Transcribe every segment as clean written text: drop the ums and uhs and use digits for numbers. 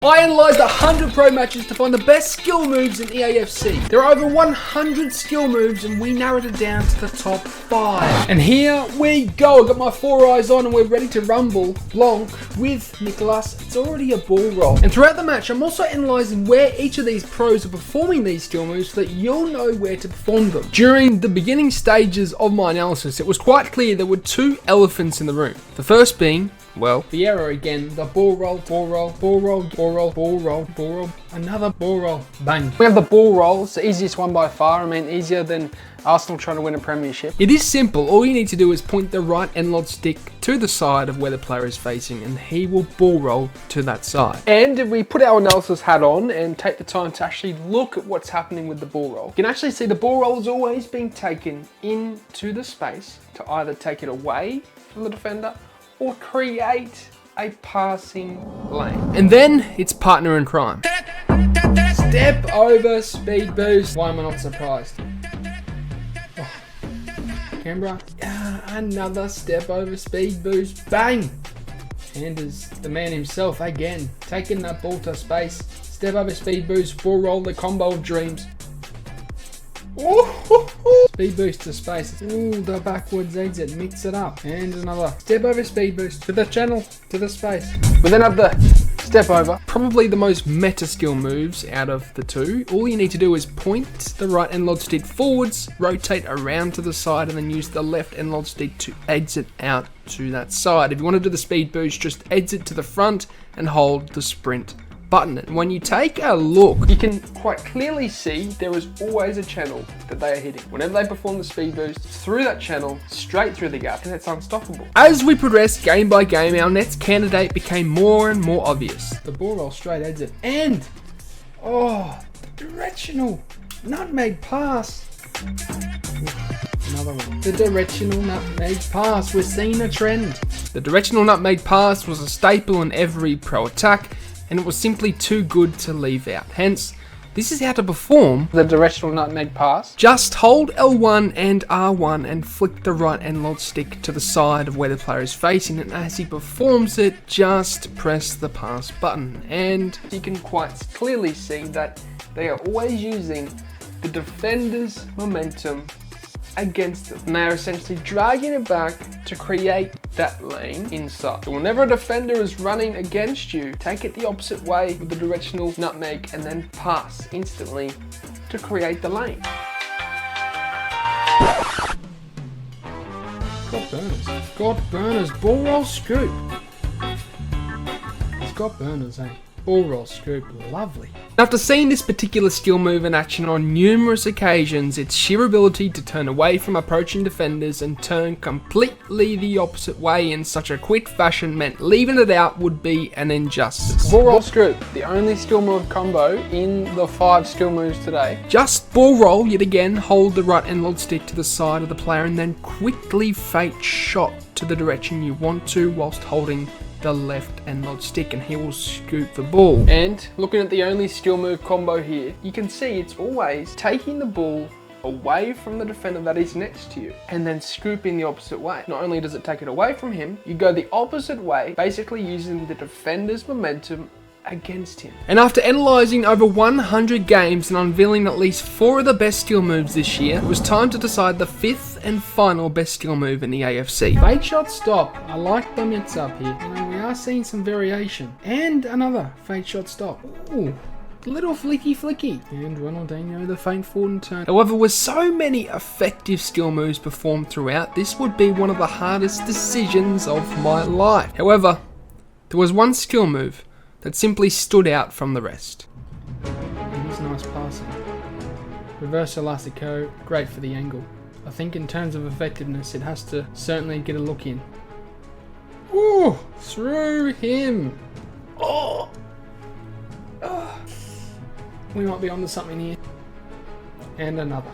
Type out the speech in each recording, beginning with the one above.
I analysed 100 pro matches to find the best skill moves in EAFC. There are over 100 skill moves and we narrowed it down to the top 5. And here we go. I've got my 4 eyes on and we're ready to rumble Blanc with Nicholas. It's already a ball roll. And throughout the match, I'm also analysing where each of these pros are performing these skill moves so that you'll know where to perform them. During the beginning stages of my analysis, it was quite clear there were 2 elephants in the room. The first being, well, the error again, the ball roll, ball roll, ball roll, ball roll, ball roll, ball roll, another ball roll, bang. We have the ball roll, it's the easiest one by far. I mean, easier than Arsenal trying to win a premiership. It is simple, all you need to do is point the right analog stick to the side of where the player is facing and he will ball roll to that side. And if we put our analysis hat on and take the time to actually look at what's happening with the ball roll, you can actually see the ball roll is always being taken into the space to either take it away from the defender or create a passing lane. And then it's partner in crime. Step over, speed boost. Why am I not surprised? Oh. Canberra, another step over, speed boost, bang! Anders, the man himself again, taking that ball to space. Step over, speed boost, ball roll, the combo of dreams. Speed boost to space. Ooh, the backwards exit. Mix it up. And another step over, speed boost to the channel, to the space. We then have the step over. Probably the most meta skill moves out of the 2. All you need to do is point the right analog stick forwards, rotate around to the side, and then use the left analog stick to exit out to that side. If you want to do the speed boost, just exit to the front and hold the sprint button. And when you take a look, you can quite clearly see there is always a channel that they are hitting. Whenever they perform the speed boost, through that channel, straight through the gap, and it's unstoppable. As we progressed game by game, our next candidate became more and more obvious. The ball roll straight exit, and the directional nutmeg pass. Another one. The directional nutmeg pass. We're seeing a trend. The directional nutmeg pass was a staple in every pro attack, and it was simply too good to leave out. Hence, this is how to perform the directional nutmeg pass. Just hold L1 and R1 and flick the right analog stick to the side of where the player is facing, and as he performs it, just press the pass button. And you can quite clearly see that they are always using the defender's momentum against them. And they are essentially dragging it back to create that lane inside. So whenever a defender is running against you, take it the opposite way with the directional nutmeg and then pass instantly to create the lane. Scott Burners. Scott Burners. Ball roll scoop. Scott Burners, eh? Ball roll scoop, lovely. After seeing this particular skill move in action on numerous occasions, its sheer ability to turn away from approaching defenders and turn completely the opposite way in such a quick fashion meant leaving it out would be an injustice. Ball roll scoop, the only skill move combo in the 5 skill moves today. Just ball roll yet again, hold the right analog stick to the side of the player and then quickly fake shot to the direction you want to whilst holding the left analog stick, and he will scoop the ball. And looking at the only skill move combo here, you can see it's always taking the ball away from the defender that is next to you and then scooping the opposite way. Not only does it take it away from him, you go the opposite way, basically using the defender's momentum against him. And after analysing over 100 games and unveiling at least 4 of the best skill moves this year, it was time to decide the 5th and final best skill move in the AFC. Fake shot stop. I like the mix up here. You know, we are seeing some variation. And another fake shot stop. Ooh. Little flicky. And Ronaldinho, the feint forward and turn. However, with so many effective skill moves performed throughout, this would be one of the hardest decisions of my life. However, there was one skill move that simply stood out from the rest. And this nice passing. Reverse elastico, great for the angle. I think in terms of effectiveness, it has to certainly get a look in. Ooh, through him. Oh. We might be onto something here. And another.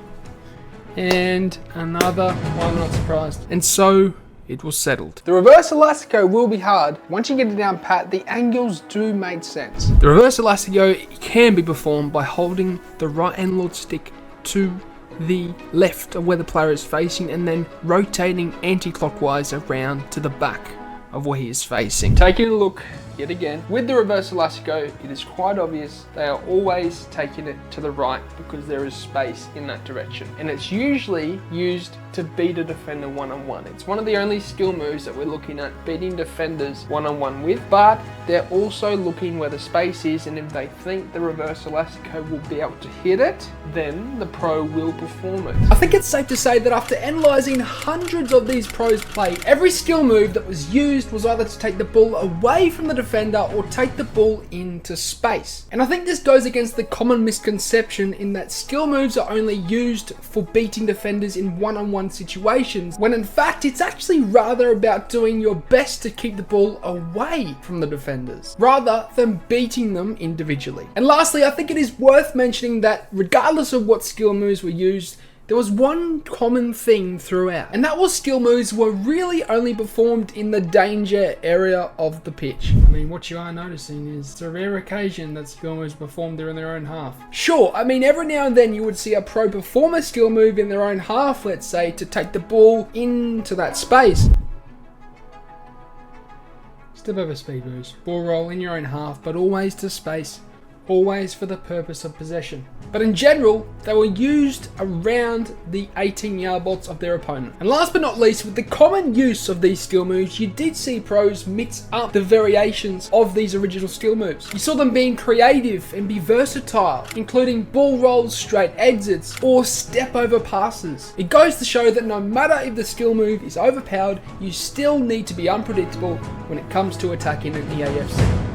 And another. Why am I not surprised? And so it was settled. The reverse elastico will be hard. Once you get it down pat, the angles do make sense. The reverse elastico can be performed by holding the right analog stick to the left of where the player is facing and then rotating anti-clockwise around to the back of where he is facing. Taking a look yet again. With the reverse elastico, it is quite obvious they are always taking it to the right because there is space in that direction. And it's usually used to beat a defender one-on-one. It's one of the only skill moves that we're looking at beating defenders one-on-one with, but they're also looking where the space is, and if they think the reverse elastico will be able to hit it, then the pro will perform it. I think it's safe to say that after analysing hundreds of these pros play, every skill move that was used was either to take the ball away from the defender or take the ball into space. And I think this goes against the common misconception in that skill moves are only used for beating defenders in one-on-one situations, when in fact it's actually rather about doing your best to keep the ball away from the defenders, rather than beating them individually. And lastly, I think it is worth mentioning that regardless of what skill moves were used, there was one common thing throughout, and that was skill moves were really only performed in the danger area of the pitch. I mean, what you are noticing is it's a rare occasion that skill moves performed there in their own half. Sure, I mean, every now and then you would see a pro perform a skill move in their own half, let's say, to take the ball into that space. Step over speed boost, ball roll in your own half, but always to space. Always for the purpose of possession. But in general, they were used around the 18-yard box of their opponent. And last but not least, with the common use of these skill moves, you did see pros mix up the variations of these original skill moves. You saw them being creative and be versatile, including ball rolls, straight exits, or step over passes. It goes to show that no matter if the skill move is overpowered, you still need to be unpredictable when it comes to attacking an EAFC.